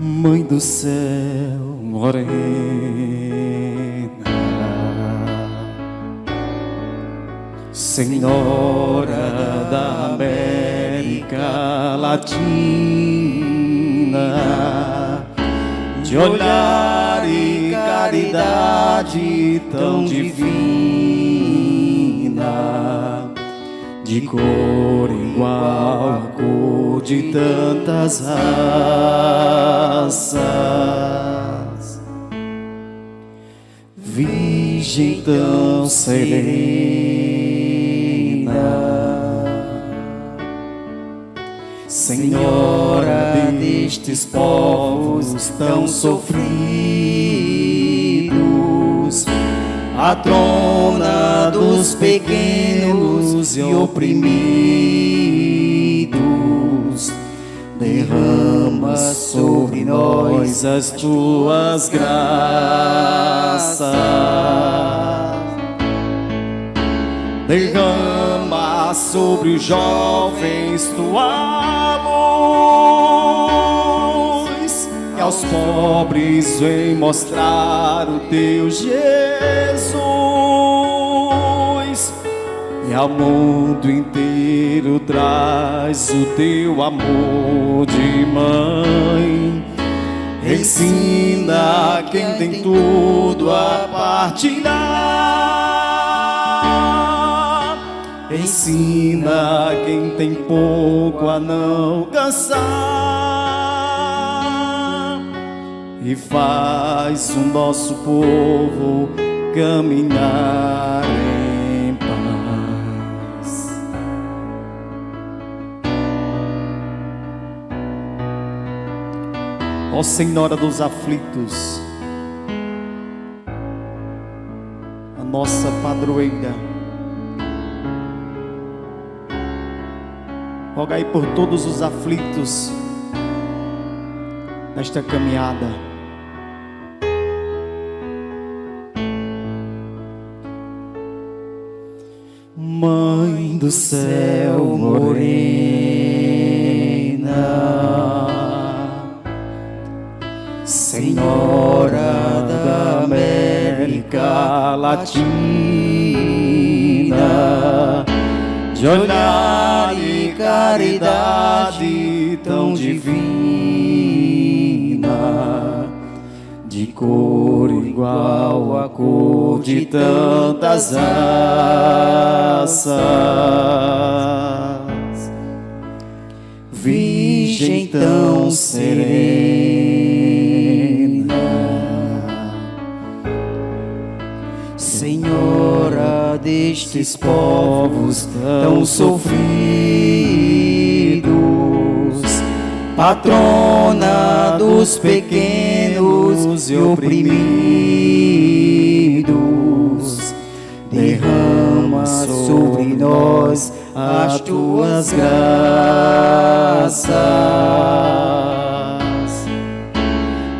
Mãe do céu morena, Senhora da América Latina, de olhar e caridade tão divina, de cor igual à cor de tantas raças, Virgem tão serena, Senhora destes povos tão sofridos, patrona dos pequenos e oprimidos, derrama sobre nós as tuas graças, derrama sobre os jovens tua luz, e aos pobres vem mostrar o teu Jesus, e ao mundo inteiro traz o teu amor de mãe. Ensina quem tem tudo a partilhar, ensina quem tem pouco a não cansar, e faz o nosso povo caminhar em paz. Ó Senhora dos aflitos, a nossa padroeira, rogai por todos os aflitos nesta caminhada. Mãe do céu morena, Senhora da América Latina, de olhar e caridade tão divina, de cor igual à cor de tantas raças, Virgem tão serena, Senhora destes povos tão sofridos, patrona dos pequenos e oprimidos, derrama sobre nós as tuas graças,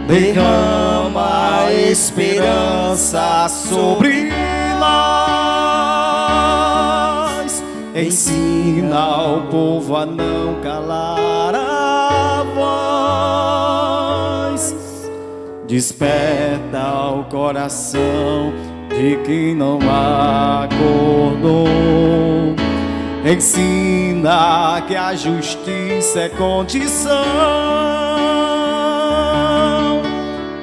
derrama esperança sobre nós, ensina ao povo a não calar a voz, desperta o coração de quem não acordou, ensina que a justiça é condição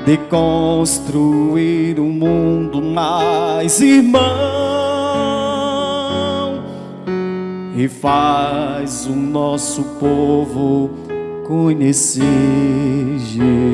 de construir um mundo mais irmão, e faz o nosso povo conhecer Jesus.